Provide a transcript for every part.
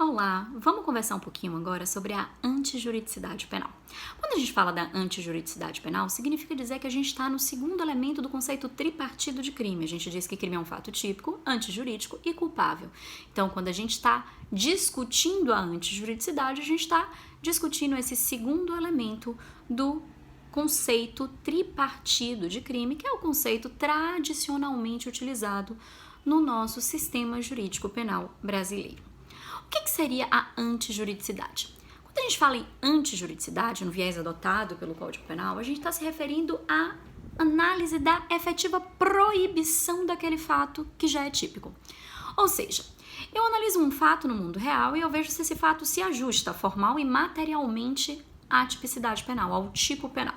Olá, vamos conversar um pouquinho agora sobre a antijuridicidade penal. Quando a gente fala da antijuridicidade penal, significa dizer que a gente está no segundo elemento do conceito tripartido de crime. A gente diz que crime é um fato típico, antijurídico e culpável. Então, quando a gente está discutindo a antijuridicidade, a gente está discutindo esse segundo elemento do conceito tripartido de crime, que é o conceito tradicionalmente utilizado no nosso sistema jurídico penal brasileiro. O que seria a antijuridicidade? Quando a gente fala em antijuridicidade, no viés adotado pelo Código Penal, a gente está se referindo à análise da efetiva proibição daquele fato que já é típico. Ou seja, eu analiso um fato no mundo real e eu vejo se esse fato se ajusta formal e materialmente à tipicidade penal, ao tipo penal.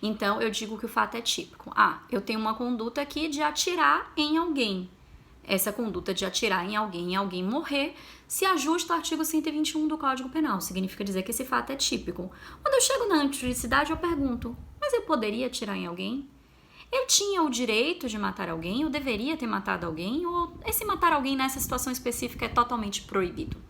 Então, eu digo que o fato é típico. Eu tenho uma conduta aqui de atirar em alguém. Essa conduta de atirar em alguém e alguém morrer se ajusta ao artigo 121 do Código Penal. Significa dizer que esse fato é típico. Quando eu chego na antijuridicidade, eu pergunto, mas eu poderia atirar em alguém? Eu tinha o direito de matar alguém? Eu deveria ter matado alguém? Ou esse matar alguém nessa situação específica é totalmente proibido?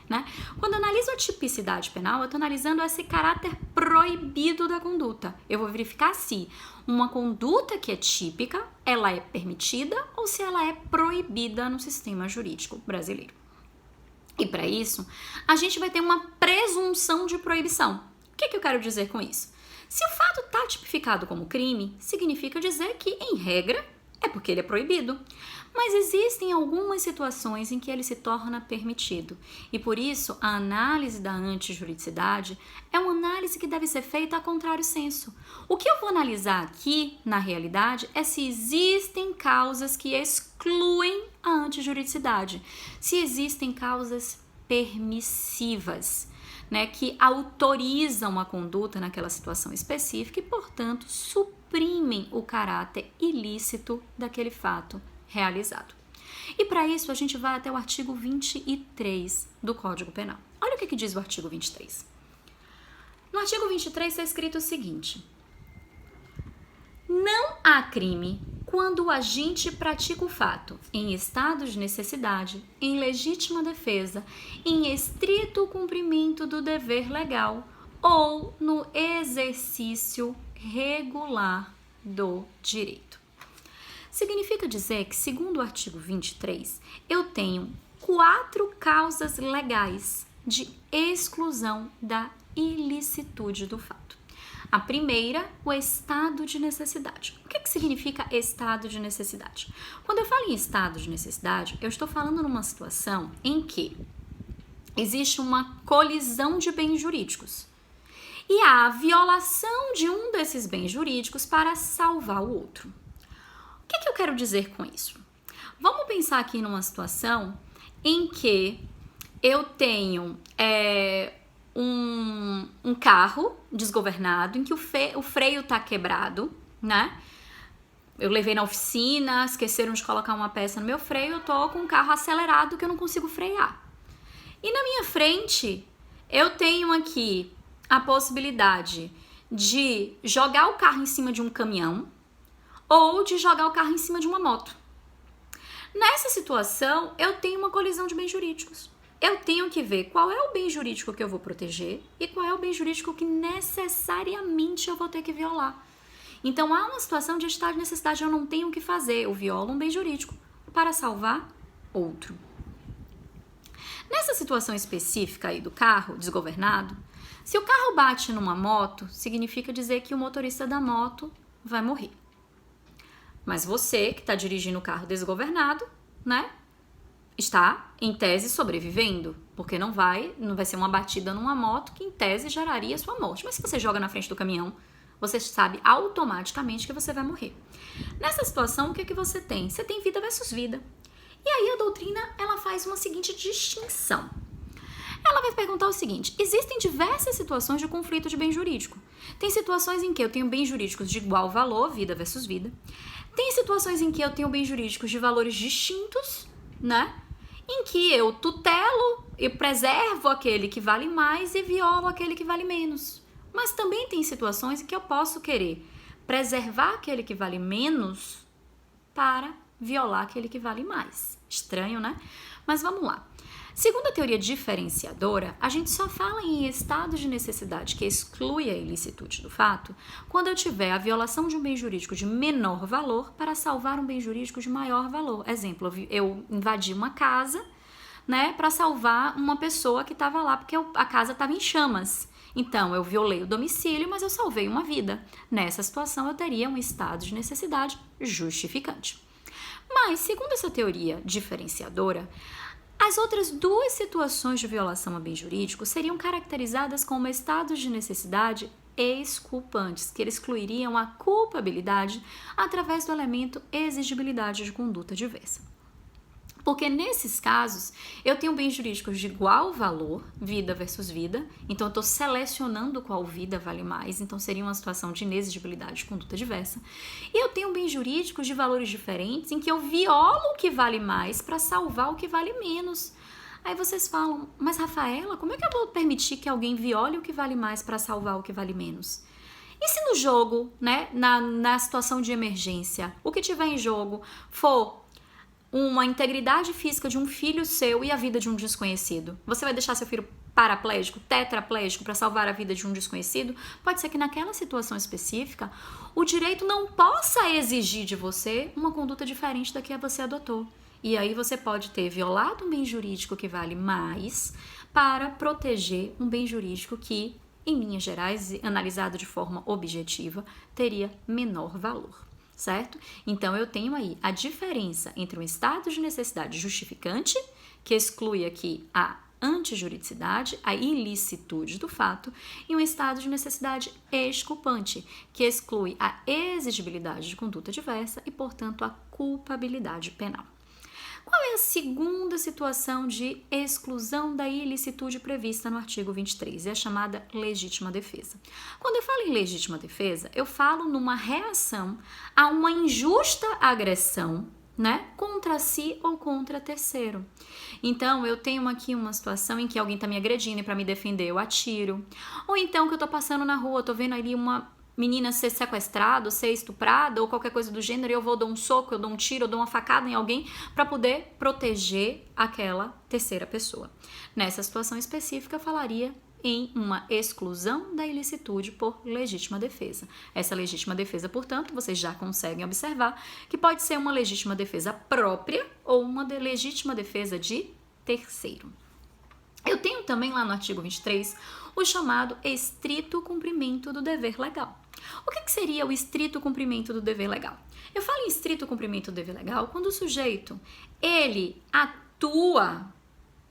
Né? Quando eu analiso a tipicidade penal, eu estou analisando esse caráter proibido da conduta. Eu vou verificar se uma conduta que é típica, ela é permitida ou se ela é proibida no sistema jurídico brasileiro. E para isso, a gente vai ter uma presunção de proibição. O que eu quero dizer com isso? Se o fato está tipificado como crime, significa dizer que, em regra, é porque ele é proibido. Mas existem algumas situações em que ele se torna permitido. E por isso, a análise da antijuridicidade é uma análise que deve ser feita a contrário sensu. O que eu vou analisar aqui, na realidade, é se existem causas que excluem a antijuridicidade. Se existem causas permissivas, né, que autorizam a conduta naquela situação específica e, portanto, suprimem o caráter ilícito daquele fato realizado. E para isso a gente vai até o artigo 23 do Código Penal. Olha o que diz o artigo 23. No artigo 23 está escrito o seguinte: não há crime quando o agente pratica o fato em estado de necessidade, em legítima defesa, em estrito cumprimento do dever legal ou no exercício regular do direito. Significa dizer que, segundo o artigo 23, eu tenho 4 causas legais de exclusão da ilicitude do fato. A primeira, o estado de necessidade. O que significa estado de necessidade? Quando eu falo em estado de necessidade, eu estou falando numa situação em que existe uma colisão de bens jurídicos e há a violação de um desses bens jurídicos para salvar o outro. O que eu quero dizer com isso? Vamos pensar aqui numa situação em que eu tenho um carro desgovernado, em que o freio está quebrado, né? Eu levei na oficina, esqueceram de colocar uma peça no meu freio, eu tô com um carro acelerado que eu não consigo frear. E na minha frente, eu tenho aqui a possibilidade de jogar o carro em cima de um caminhão ou de jogar o carro em cima de uma moto. Nessa situação, eu tenho uma colisão de bens jurídicos. Eu tenho que ver qual é o bem jurídico que eu vou proteger e qual é o bem jurídico que necessariamente eu vou ter que violar. Então, há uma situação de estado de necessidade, eu não tenho o que fazer, eu violo um bem jurídico para salvar outro. Nessa situação específica aí do carro desgovernado, se o carro bate numa moto, significa dizer que o motorista da moto vai morrer. Mas você, que está dirigindo o carro desgovernado, né, está, em tese, sobrevivendo, porque não vai ser uma batida numa moto que, em tese, geraria sua morte. Mas se você joga na frente do caminhão, você sabe automaticamente que você vai morrer. Nessa situação, o que você tem? Você tem vida versus vida. E aí a doutrina, ela faz uma seguinte distinção. Ela vai perguntar o seguinte: existem diversas situações de conflito de bem jurídico. Tem situações em que eu tenho bens jurídicos de igual valor, vida versus vida. Tem situações em que eu tenho bens jurídicos de valores distintos, né? Em que eu tutelo e preservo aquele que vale mais e violo aquele que vale menos. Mas também tem situações em que eu posso querer preservar aquele que vale menos para violar aquele que vale mais. Estranho, né? Mas vamos lá. Segundo a teoria diferenciadora, a gente só fala em estado de necessidade que exclui a ilicitude do fato quando eu tiver a violação de um bem jurídico de menor valor para salvar um bem jurídico de maior valor. Exemplo, eu invadi uma casa, né, para salvar uma pessoa que estava lá porque a casa estava em chamas. Então, eu violei o domicílio, mas eu salvei uma vida. Nessa situação, eu teria um estado de necessidade justificante. Mas, segundo essa teoria diferenciadora, as outras duas situações de violação a bem jurídico seriam caracterizadas como estados de necessidade exculpantes, que eles excluiriam a culpabilidade através do elemento exigibilidade de conduta diversa. Porque nesses casos, eu tenho bens jurídicos de igual valor, vida versus vida, então eu estou selecionando qual vida vale mais, então seria uma situação de inexigibilidade de conduta diversa. E eu tenho bens jurídicos de valores diferentes, em que eu violo o que vale mais para salvar o que vale menos. Aí vocês falam, mas Rafaela, como é que eu vou permitir que alguém viole o que vale mais para salvar o que vale menos? E se no jogo, né, na situação de emergência, o que tiver em jogo for uma integridade física de um filho seu e a vida de um desconhecido? Você vai deixar seu filho paraplégico, tetraplégico para salvar a vida de um desconhecido? Pode ser que naquela situação específica o direito não possa exigir de você uma conduta diferente da que você adotou. E aí você pode ter violado um bem jurídico que vale mais para proteger um bem jurídico que, em linhas gerais, analisado de forma objetiva, teria menor valor. Certo? Então, eu tenho aí a diferença entre um estado de necessidade justificante, que exclui aqui a antijuridicidade, a ilicitude do fato, e um estado de necessidade exculpante, que exclui a exigibilidade de conduta diversa e, portanto, a culpabilidade penal. Qual é a segunda situação de exclusão da ilicitude prevista no artigo 23? É a chamada legítima defesa. Quando eu falo em legítima defesa, eu falo numa reação a uma injusta agressão, né, contra si ou contra terceiro. Então, eu tenho aqui uma situação em que alguém está me agredindo e para me defender eu atiro. Ou então que eu estou passando na rua, estou vendo ali uma menina ser sequestrada, ser estuprada ou qualquer coisa do gênero, eu vou dar um soco, eu dou um tiro, eu dou uma facada em alguém para poder proteger aquela terceira pessoa. Nessa situação específica, eu falaria em uma exclusão da ilicitude por legítima defesa. Essa legítima defesa, portanto, vocês já conseguem observar que pode ser uma legítima defesa própria ou uma legítima defesa de terceiro. Eu tenho também lá no artigo 23 o chamado estrito cumprimento do dever legal. O que seria o estrito cumprimento do dever legal? Eu falo em estrito cumprimento do dever legal quando o sujeito ele atua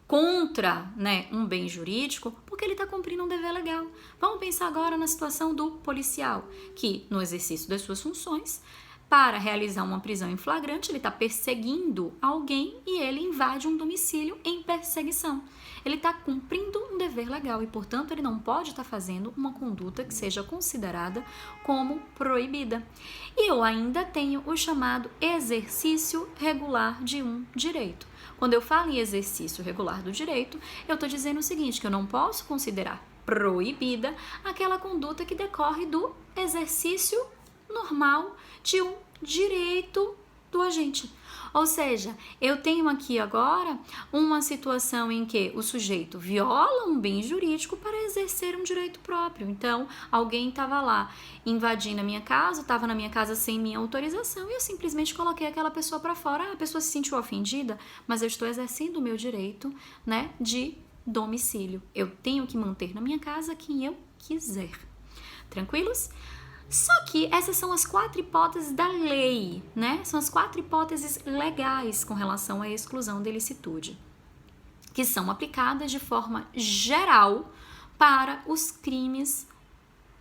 contra, né, um bem jurídico porque ele está cumprindo um dever legal. Vamos pensar agora na situação do policial, que no exercício das suas funções, para realizar uma prisão em flagrante, ele está perseguindo alguém e ele invade um domicílio em perseguição. Ele está cumprindo um dever legal e, portanto, ele não pode estar fazendo uma conduta que seja considerada como proibida. E eu ainda tenho o chamado exercício regular de um direito. Quando eu falo em exercício regular do direito, eu estou dizendo o seguinte, que eu não posso considerar proibida aquela conduta que decorre do exercício normal de um direito do agente. Ou seja, eu tenho aqui agora uma situação em que o sujeito viola um bem jurídico para exercer um direito próprio. Então, alguém estava lá invadindo a minha casa, estava na minha casa sem minha autorização e eu simplesmente coloquei aquela pessoa para fora. A pessoa se sentiu ofendida, mas eu estou exercendo o meu direito, né, de domicílio. Eu tenho que manter na minha casa quem eu quiser. Tranquilos? Só que essas são as 4 hipóteses da lei, né? São as 4 hipóteses legais com relação à exclusão da ilicitude, que são aplicadas de forma geral para os crimes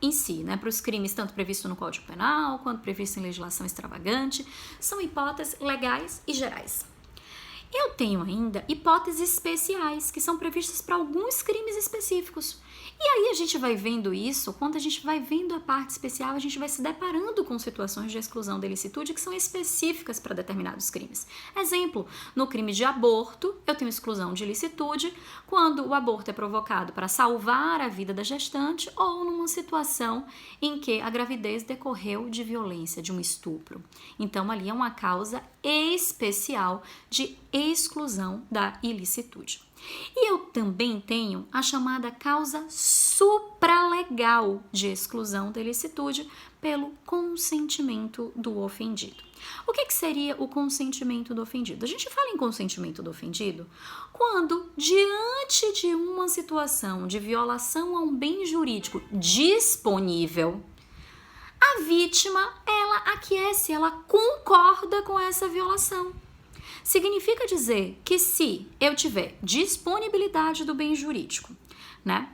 em si, né? Para os crimes tanto previstos no Código Penal quanto previstos em legislação extravagante, são hipóteses legais e gerais. Eu tenho ainda hipóteses especiais, que são previstas para alguns crimes específicos. E aí a gente vai vendo isso, quando a gente vai vendo a parte especial, a gente vai se deparando com situações de exclusão da ilicitude que são específicas para determinados crimes. Exemplo, no crime de aborto, eu tenho exclusão de ilicitude quando o aborto é provocado para salvar a vida da gestante ou numa situação em que a gravidez decorreu de violência, de um estupro. Então, ali é uma causa especial de exclusão da ilicitude. E eu também tenho a chamada causa supralegal de exclusão da ilicitude pelo consentimento do ofendido. O que seria o consentimento do ofendido? A gente fala em consentimento do ofendido quando, diante de uma situação de violação a um bem jurídico disponível, a vítima, ela aquece, ela concorda com essa violação. Significa dizer que se eu tiver disponibilidade do bem jurídico, né?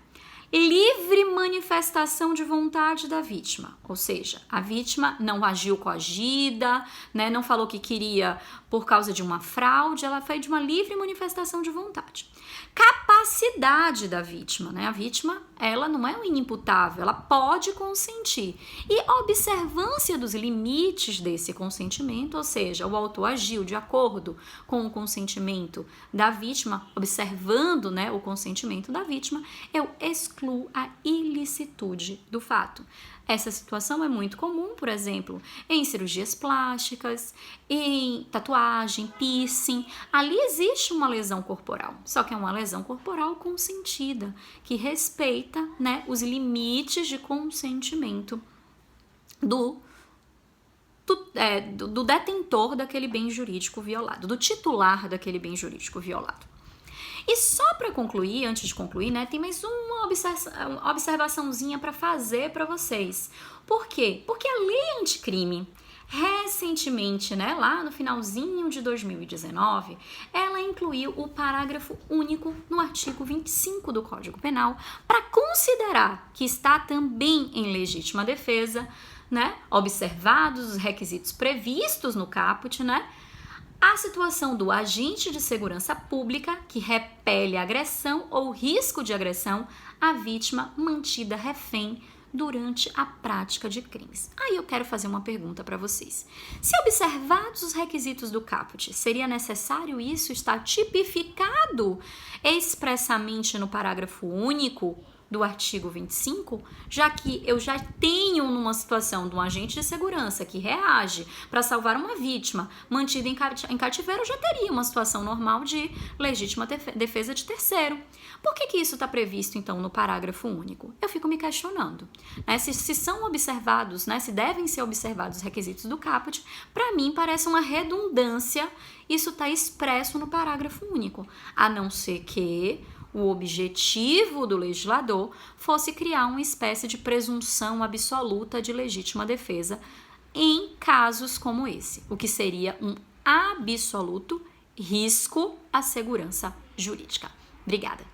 Livre manifestação de vontade da vítima, ou seja, a vítima não agiu coagida, né, não falou que queria por causa de uma fraude, ela foi de uma livre manifestação de vontade. Capacidade da vítima, né? A vítima, ela não é um inimputável, ela pode consentir. E observância dos limites desse consentimento, ou seja, o autor agiu de acordo com o consentimento da vítima, observando, né, o consentimento da vítima, eu excluo a ilicitude do fato. Essa situação é muito comum, por exemplo, em cirurgias plásticas, em tatuagem, piercing. Ali existe uma lesão corporal, só que é uma lesão corporal consentida, que respeita, né, os limites de consentimento do detentor daquele bem jurídico violado, do titular daquele bem jurídico violado. E só para concluir, antes de concluir, né, tem mais uma observaçãozinha para fazer para vocês. Por quê? Porque a lei anticrime, recentemente, né, lá no finalzinho de 2019, ela incluiu o parágrafo único no artigo 25 do Código Penal para considerar que está também em legítima defesa, né, observados os requisitos previstos no caput, né, a situação do agente de segurança pública que repele agressão ou risco de agressão à vítima mantida refém durante a prática de crimes. Aí eu quero fazer uma pergunta para vocês. Se observados os requisitos do caput, seria necessário isso estar tipificado expressamente no parágrafo único do artigo 25, já que eu já tenho numa situação de um agente de segurança que reage para salvar uma vítima mantida em cativeiro, eu já teria uma situação normal de legítima defesa de terceiro. Por que isso está previsto, então, no parágrafo único? Eu fico me questionando, né? Se são observados, né, se devem ser observados os requisitos do caput, para mim parece uma redundância isso está expresso no parágrafo único, a não ser que o objetivo do legislador fosse criar uma espécie de presunção absoluta de legítima defesa em casos como esse, o que seria um absoluto risco à segurança jurídica. Obrigada.